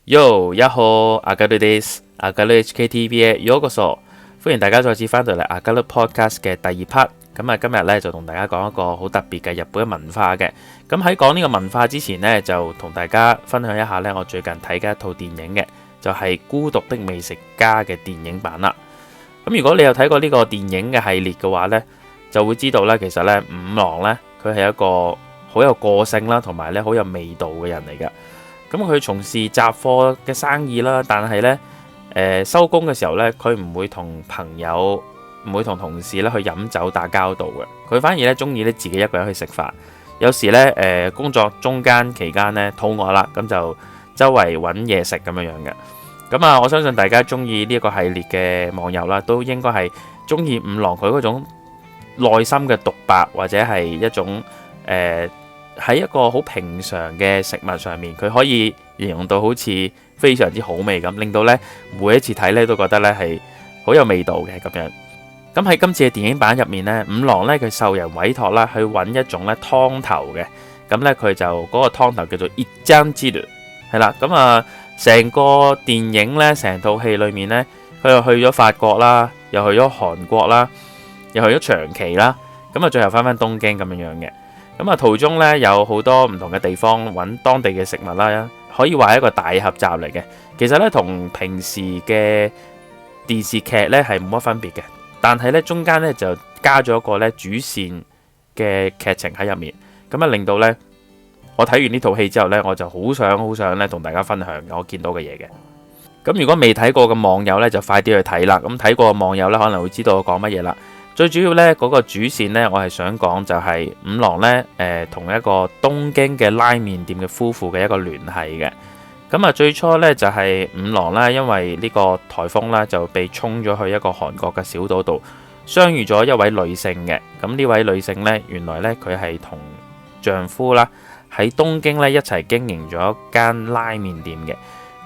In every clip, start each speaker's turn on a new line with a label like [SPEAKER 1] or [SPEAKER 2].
[SPEAKER 1] Yo，一號阿加律です阿加律 HKTV へようこそ，歡迎大家再次翻到嚟阿加律 Podcast 嘅第二 part。咁啊，今日咧就同大家講一個好特別嘅日本嘅文化嘅。咁喺講呢個文化之前呢，就同大家分享一下呢，我最近睇嘅一套電影嘅，就係《孤獨的美食家》嘅電影版啦。咁如果你有睇過呢個電影嘅系列嘅話呢，就會知道呢，其實呢，五郎呢，佢係一個好有個性啦，同埋呢好有味道嘅人嚟㗎。咁佢從事雜貨嘅生意啦，但係呢，收工嘅時候呢，佢唔會同朋友、唔會同同事咧去飲酒打交道嘅。佢反而呢中意呢自己一個人去食飯。有時呢，工作中間期間呢，肚餓啦，咁就周圍揾嘢食咁樣樣嘅。咁啊，我相信大家中意呢一個系列嘅網友啦，都應該係中意五郎佢嗰種內心嘅獨白，或者係一種喺一個好平常嘅食物上面，佢可以形容到好似非常之好味咁，令到呢每一次睇呢都覺得呢係好有味道嘅咁樣。咁喺今次嘅電影版入面呢，五郎呢，佢受人委託啦去揾一種呢湯頭嘅，咁呢，佢就嗰個湯頭叫做一張之類，係啦。咁啊，成個電影呢，成套戲裏面呢，佢又去咗法國啦，又去咗韓國啦，又去咗長崎啦，咁啊最後翻東京咁樣樣嘅。咁啊，途中咧有好多唔同嘅地方揾當地嘅食物啦，可以話係一個大合集嚟嘅。其實咧同平時嘅電視劇咧係冇乜分別嘅，但係咧中間咧就加咗一個咧主線嘅劇情喺入面，咁啊令到咧我睇完呢套戲之後咧，我就好想咧同大家分享我見到嘅嘢嘅。咁如果未睇過嘅網友咧，就快啲去睇啦。咁睇過嘅網友咧，可能會知道我講乜嘢啦。最主要呢嗰個主線呢，我係想講就係五郎呢，同一個東京嘅拉麵店嘅夫婦嘅一個聯繫嘅。咁啊，最初呢，就係五郎呢，因為呢個颱風呢，就被沖咗去一個韓國嘅小島度，相遇咗一位女性嘅。咁呢位女性呢，原來呢，佢係同丈夫啦喺東京呢一齊經營咗一間拉麵店嘅。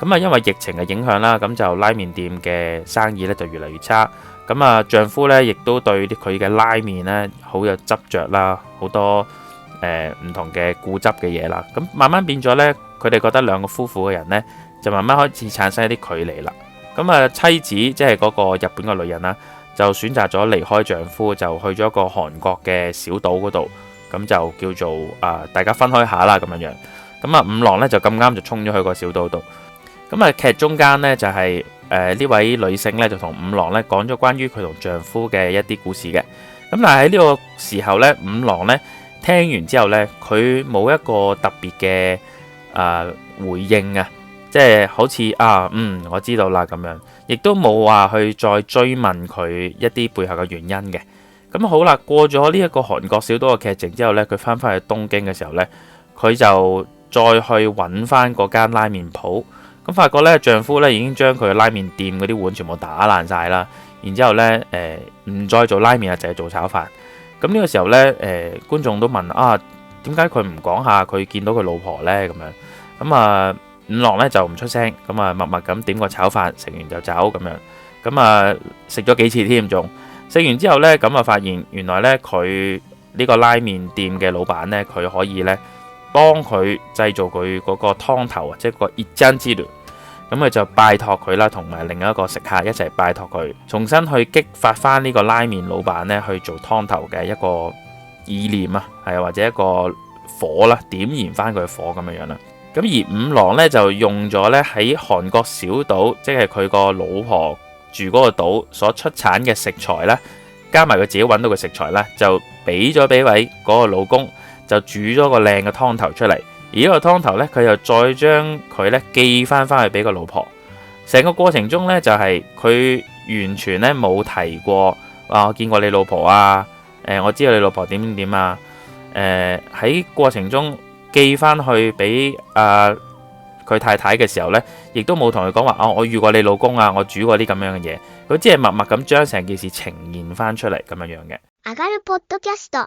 [SPEAKER 1] 咁啊，因為疫情嘅影響啦，咁就拉麵店嘅生意呢，就越嚟越差。咁啊，丈夫咧亦都對佢嘅拉麵咧好有執着啦，好多唔同嘅固執嘅嘢啦。咁慢慢變咗咧，佢哋覺得兩個夫婦嘅人咧就慢慢開始產生一啲距離啦。咁啊，妻子即係嗰個日本嘅女人啦，就選擇咗離開丈夫，就去咗一個韓國嘅小島嗰度，咁就叫做大家分開下啦咁樣樣。咁啊，五郎咧就咁啱就衝咗去個小島度。咁啊，劇中間咧就係呢位女性咧就同五郎咧講咗關於佢同丈夫嘅一啲故事嘅。咁但係喺呢個時候咧，五郎咧聽完之後咧，佢冇一個特別嘅回應啊，即係好似我知道啦咁樣，亦都冇話去再追問佢一啲背後嘅原因嘅。咁好啦，過咗呢一個韓國小島嘅劇情之後咧，佢翻返去東京嘅時候咧，佢就再去揾翻嗰間拉麵鋪。咁發覺咧，丈夫咧已經將佢嘅拉麵店嗰啲碗全部打爛晒啦，然之後咧唔再做拉麵啊，就係做炒飯。咁呢個時候咧，觀眾都問點解佢唔講下佢見到佢老婆咧咁樣？咁啊，五郎咧就唔出聲，咁啊默默咁點個炒飯，食完就走咁樣。咁啊食咗幾次添，仲食完之後咧，咁啊發現原來咧佢呢個拉麵店嘅老闆咧，佢可以咧幫佢製造佢嗰個湯頭啊，即係個熱蒸之類。咁佢就拜託佢啦，同埋另一個食客一齊拜託佢，重新去激發翻呢個拉麵老闆咧去做湯頭嘅一個意念啊，係或者一個火啦，點燃翻佢嘅火咁樣樣啦。咁而五郎咧就用咗咧喺韓國小島，即係佢個老婆住嗰個島所出產嘅食材啦，加埋佢自己揾到嘅食材啦，就俾咗俾位嗰個老公，就煮咗個靚嘅湯頭出嚟。而呢個湯頭呢，佢又再將佢呢寄翻去俾個老婆。成個過程中呢，就係佢完全呢冇提過我見過你老婆啊，我知道你老婆點點點啊。喺過程中寄翻去俾佢太太嘅時候呢，亦都冇同佢講話我遇過你老公啊，我煮過啲咁樣嘅嘢。佢只係默默咁將成件事呈現翻出嚟咁樣樣嘅。
[SPEAKER 2] 上がるポッドキャスト。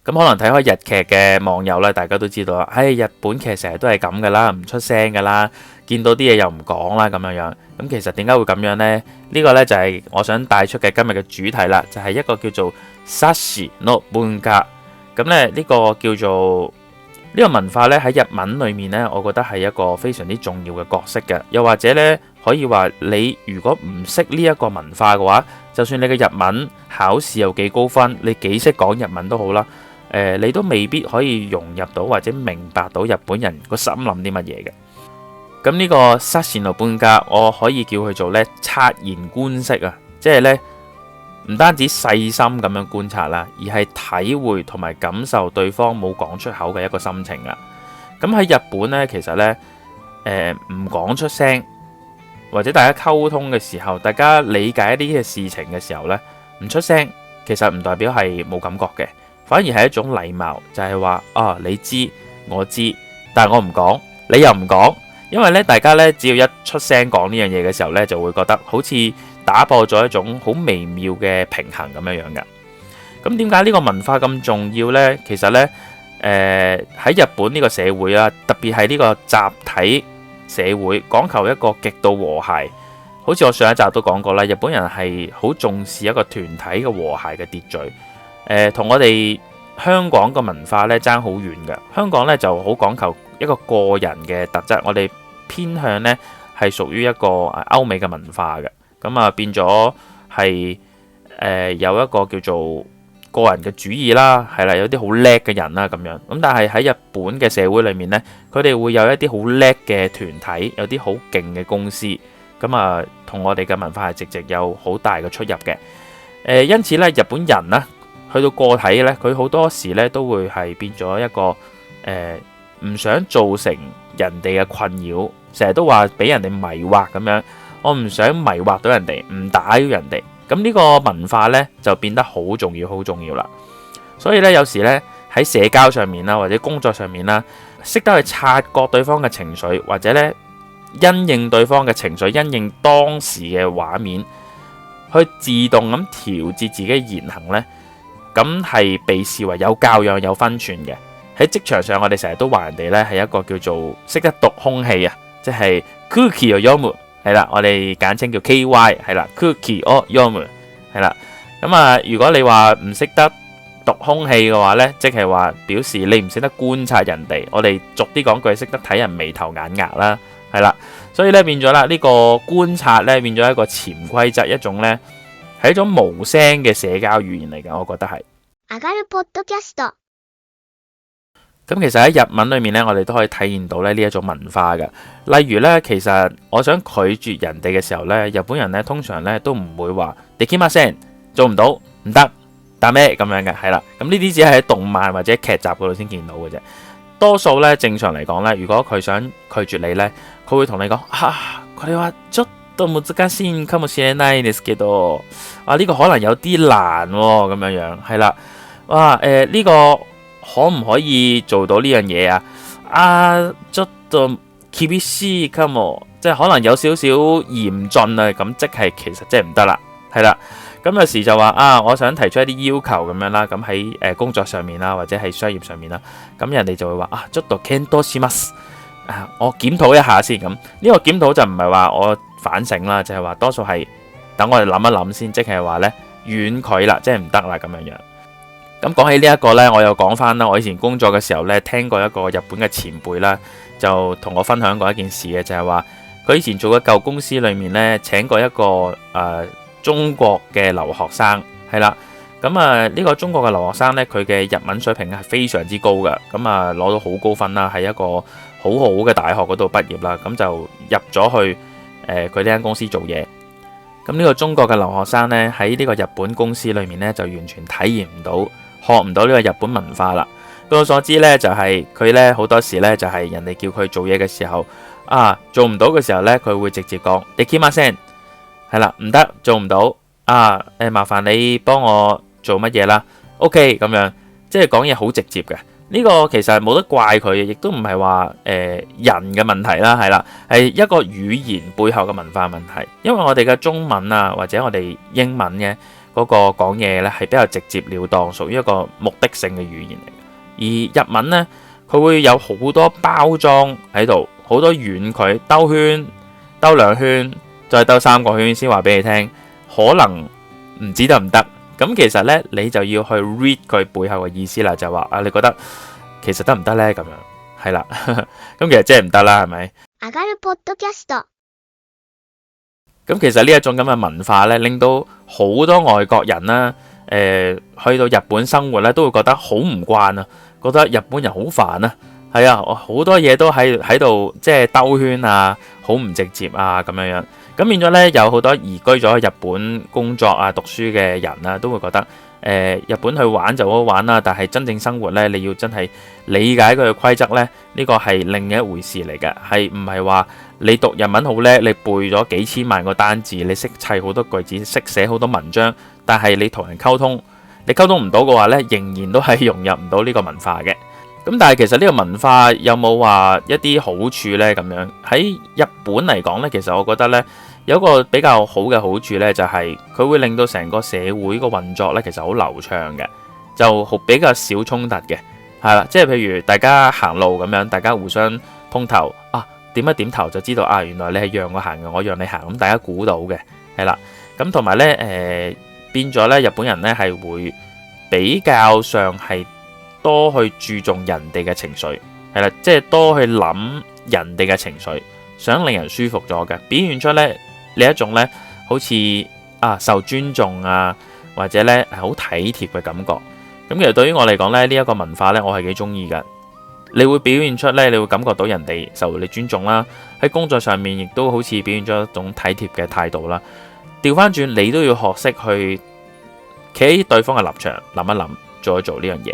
[SPEAKER 1] 咁可能睇開日劇嘅網友咧，大家都知道啦。日本劇成日都係咁噶啦，唔出聲噶啦，見到啲嘢又唔講啦咁樣樣。咁其實點解會咁樣呢？呢個呢，就係我想帶出嘅今日嘅主題啦，就係一個叫做 Sashi no Bunka。咁咧呢個叫做呢個文化咧喺日文裏面咧，我覺得係一個非常之重要嘅角色嘅。又或者咧，可以話你如果唔識呢一個文化嘅話，就算你嘅日文考試有幾高分，你幾識講日文都好啦，你都未必可以融入到或者明白到日本人個心諗啲乜嘢嘅。咁呢個察言の文化，我可以叫佢做咧察言觀色啊，即係咧唔單止細心咁樣觀察啦，而係體會同埋感受對方冇講出口嘅一個心情啦。咁喺日本咧，其實咧唔講出聲，或者大家溝通嘅時候，大家理解一啲嘅事情嘅時候咧，唔出聲，其實唔代表係冇感覺嘅，反而係一種禮貌，就係話啊，你知我知，但係我唔講，你又唔講。因為咧，大家咧只要一出聲講呢樣嘢嘅時候咧，就會覺得好似打破咗一種好微妙嘅平衡咁樣樣嘅。咁點解呢個文化咁重要呢？其實呢，喺日本呢個社會啦，特別係呢個集體社會，講求一個極度和諧。好似我上一集都講過啦，日本人係好重視一個團體嘅和諧嘅秩序。同我哋香港嘅文化咧爭好遠嘅。香港咧就好講求一個個人嘅特質，我哋偏向呢係屬於一個歐美嘅文化嘅，咁啊變咗係有一個叫做個人嘅主義啦，係啦，有啲好叻嘅人啦咁樣。咁但係喺日本嘅社會裏面呢，佢哋會有一啲好叻嘅團體，有啲好勁嘅公司，咁啊同我哋嘅文化係直直有好大嘅出入嘅。因此咧，日本人呢，去到個體呢，佢好多時呢都會係變咗一個唔想造成人哋嘅困擾，成日都話俾人哋迷惑咁樣，我唔想迷惑到人哋，唔打擾人哋。咁呢個文化呢，就變得好重要，好重要啦。所以呢，有時呢，喺社交上面啦，或者工作上面啦，識得去察覺對方嘅情緒，或者呢，因應對方嘅情緒，因應當時嘅畫面，去自動咁調節自己嘅言行呢，咁係被視為有教養、有分寸嘅。喺職場上，我哋成日都話人哋咧係一個叫做識得讀空氣啊，即係 Cookie or Yomu 係啦，我哋簡稱叫 KY 係啦 ，Cookie or Yomu 係啦。咁啊，如果你話唔識得讀空氣嘅話咧，即係話表示你唔識得觀察人哋。我哋俗啲講句，識得睇人眉頭眼額啦，係啦。所以咧變咗啦，呢個觀察咧變咗一個潛規則，一種咧係一種無聲嘅社交語言嚟嘅，我覺得係。
[SPEAKER 2] 上がるポッドキャスト。
[SPEAKER 1] 咁其實喺日文裏面咧，我哋都可以體現到咧呢一種文化嘅。例如咧，其實我想拒絕人哋嘅時候咧，日本人咧通常咧都唔會話できません，做唔到，唔得，但咩咁樣嘅，係啦。咁呢啲只係喺動漫或者劇集嗰度先見到嘅啫。多數咧正常嚟講咧，如果佢想拒絕你咧，佢會同你講これはちょっと難しいかもしれないですけど，呢個可能有啲難喎，咁樣樣係啦。哇呢個可唔可以做到呢樣嘢啊？ちょっと厳しいかも，即係可能有少少嚴峻啊，咁即係其實即係唔得啦，係啦。咁有時就話我想提出一啲要求咁樣啦，咁喺工作上面啦，或者係商業上面啦，咁人哋就會話ちょっと検討します，我檢討一下先。咁呢個檢討就唔係話我反省啦，就係話多數係等我哋諗一諗先，即係話呢婉拒啦，即係唔得啦咁樣樣。咁講起呢一個呢，我又講翻啦。我以前工作嘅時候呢，聽過一個日本嘅前輩啦，就同我分享過一件事嘅，就係話佢以前做嘅舊公司裏面呢，請過一個中國嘅留學生，係啦。咁呢個中國嘅留學生呢，佢嘅日文水平係非常之高嘅，咁攞到好高分啦，喺一個好好嘅大學嗰度畢業啦，咁就入咗去佢呢間公司做嘢。咁呢個中國嘅留學生呢，喺呢個日本公司裏面呢，就完全體驗唔到。學唔到呢個日本文化啦。據我所知呢，就係佢呢好多時呢，就係人哋叫佢做嘢嘅時候，做唔到嘅時候呢，佢會直接講できません，係啦，唔得，做唔到麻煩你幫我做乜嘢啦 ？OK 咁樣，即係講嘢好直接嘅。呢個其實冇得怪佢，亦都唔係話人嘅問題啦，係啦，係一個語言背後嘅文化問題。因為我哋嘅中文啊，或者我哋英文嘅嗰個講嘢咧係比較直接了當，屬於一個目的性嘅語言嚟嘅。而日文呢，佢會有好多包裝喺度，好多婉拒，兜圈、兜兩圈，再兜3個圈先話俾你聽，可能唔知得唔得。咁其實呢，你就要去 read 佢背後嘅意思啦，就話你覺得其實得唔得呢？咁樣係啦，咁其實即係唔得啦，係咪？
[SPEAKER 2] 上がるポッドキャスト。
[SPEAKER 1] 咁其實呢一種咁嘅文化呢，令到好多外國人啦，去到日本生活呢，都會覺得好唔慣啊，覺得日本人好煩啊，係啊，好多嘢都喺度即係兜圈啊，好唔直接啊咁樣樣。咁變咗呢，有好多移居咗去日本工作啊、讀書嘅人啦，都會覺得日本去玩就好玩啦，但係真正生活呢，你要真係理解佢嘅規則呢，呢個係另一回事嚟嘅，係唔係話你讀日文好叻，你背咗幾千萬個單字，你識砌好多句子，識寫好多文章，但係你同人溝通，你溝通唔到嘅話呢，仍然都係融入唔到呢個文化嘅。咁但係其實呢個文化有冇話一啲好處呢？咁樣喺日本嚟講呢，其實我覺得呢，有一個比較好嘅好處呢，就係佢會令到成個社會個運作呢，其實好流暢嘅，就比較少衝突嘅，係啦，即係譬如大家行路咁樣，大家互相碰頭啊，點一點頭就知道啊，原來你係讓我行嘅，我讓你行，咁大家估到嘅，係啦，咁同埋呢，變咗呢，日本人呢係會比較上係多去注重人哋嘅情緒，係啦，即係多去諗人哋嘅情緒，想令人舒服咗嘅，表現出呢一種呢好似受尊重啊，或者呢係好體貼嘅感覺。咁其實對於我嚟講呢，呢一個文化呢，我係幾中意㗎。你會表現出呢，你會感覺到人哋受到你尊重啦。喺工作上面亦都好似表現咗一種體貼嘅態度啦。調翻轉，你都要學識去企喺對方嘅立場諗一諗，做一做呢樣嘢。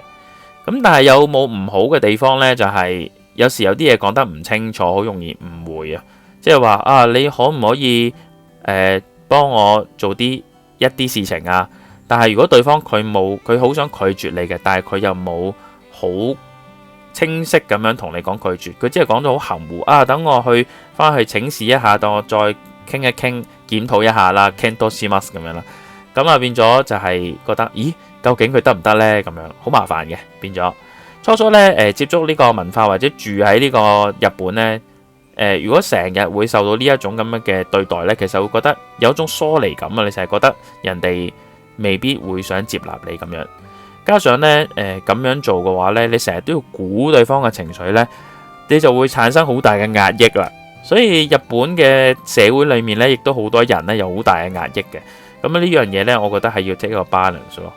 [SPEAKER 1] 咁但係有冇唔好嘅地方呢？就係有時有啲嘢講得唔清楚，好容易誤會啊。即係話你可唔可以幫我做一啲事情啊？但係如果對方佢好想拒絕你嘅，但係佢又冇好清晰咁樣同你講拒絕，佢只係講到好含糊啊。等我翻去請示一下，等我再傾一傾，檢討一下啦，Kento shimasu咁樣啦。咁啊變咗就係覺得，咦，究竟佢得唔得呢？咁樣好麻煩嘅，變咗初初呢，接觸呢個文化或者住喺呢個日本呢，如果成日會受到呢一種咁樣嘅對待呢，其實會覺得有一種疏離感啊！你成日覺得人哋未必會想接納你咁樣，加上呢，咁樣做嘅話呢，你成日都要估對方嘅情緒呢，你就會產生好大嘅壓抑啦。所以日本嘅社會裏面呢，亦都好多人呢有好大嘅壓抑嘅。咁呢樣嘢呢，我覺得係要 take 一個 balance 咯。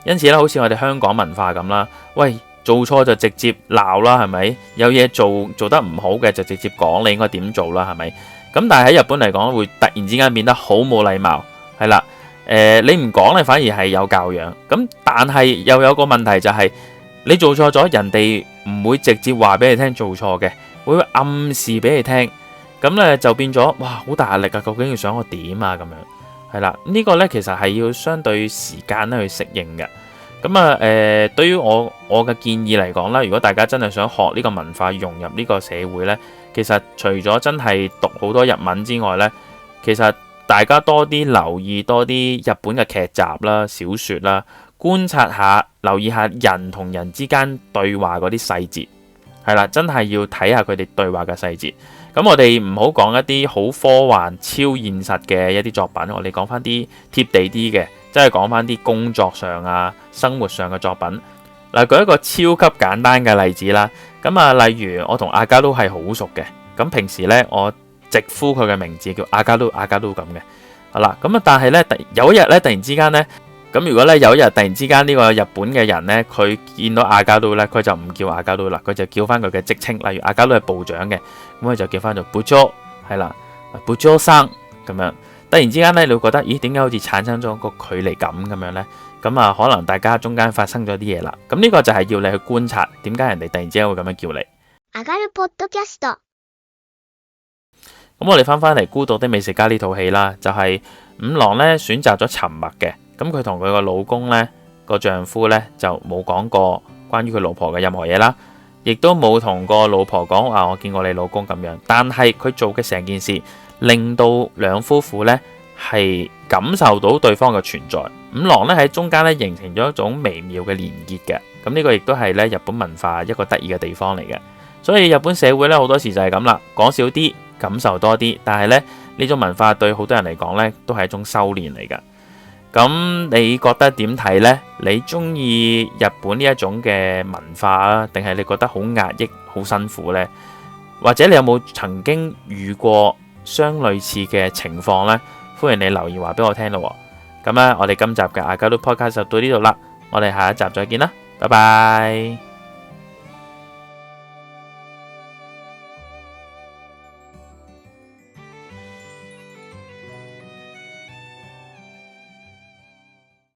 [SPEAKER 1] 因此咧，好似我哋香港文化咁啦，喂，做錯就直接鬧啦，係咪？有嘢做得唔好嘅就直接講你應該點做啦，係咪？咁但係喺日本嚟講，會突然之間變得好冇禮貌，係啦。你唔講你反而係有教養。咁但係又有個問題就係，你做錯咗，人哋唔會直接話俾你聽做錯嘅，會暗示俾你聽。咁咧就變咗，哇，好大壓力啊！究竟要想我點啊？咁樣係啦，呢個呢，其實係要相對時間咧去適應嘅。咁啊，對於我嘅建議嚟講啦，如果大家真係想學呢個文化，融入呢個社會呢，其實除咗真係讀好多日文之外呢，其實大家多啲留意多啲日本嘅劇集啦、小說啦，觀察下、留意下人同人之間對話嗰啲細節，係啦，真係要睇下佢哋對話嘅細節。咁我哋唔好講一啲好科幻、超現實嘅一啲作品，我哋講翻啲貼地啲嘅，即係講翻啲工作上啊、生活上嘅作品。嗱，舉一個超級簡單嘅例子啦。咁啊，例如我同阿加都係好熟嘅，咁平時呢，我直呼佢嘅名字叫阿加都咁嘅。好啦，咁啊，但係呢，有一日呢，突然之間呢，咁如果呢有一日突然之間呢個日本嘅人呢，佢見到阿加都呢，佢就唔叫阿加都啦，佢就叫翻佢嘅職稱，例如阿加都係部長嘅，咁佢就叫翻做部長，係啦，部長生咁樣。突然之間呢，你會覺得，咦，點解好似產生咗個距離感咁樣呢？咁啊，可能大家中間發生咗啲嘢啦。咁呢個就係要你去觀察，點解人哋突然之間會咁樣叫你。
[SPEAKER 2] 上がるポッドキャスト。
[SPEAKER 1] 咁我哋翻返嚟《孤獨的美食家》呢套戲啦，就係五郎呢選擇咗沉默嘅。咁佢同佢個老公呢，個丈夫呢，就冇講過關於佢老婆嘅任何嘢啦，亦都冇同個老婆講話我見過你老公咁樣。但係佢做嘅成件事，令到兩夫婦呢係感受到對方嘅存在。五郎呢喺中間呢形成咗一種微妙嘅連結嘅。咁呢個亦都係呢日本文化一個得意嘅地方嚟嘅。所以日本社會呢好多時就係咁啦，講少啲，感受多啲。但係呢種文化對好多人嚟講呢都係一種修煉嚟㗎。咁你覺得點睇呢？你中意日本呢一種嘅文化啊，定係你覺得好壓抑、好辛苦呢？或者你有冇曾經遇過相類似嘅情況呢？歡迎你留言話俾我聽咯。咁咧，我哋今集嘅阿加魯 Podcast 就到呢度啦，我哋下一集再見啦，拜拜。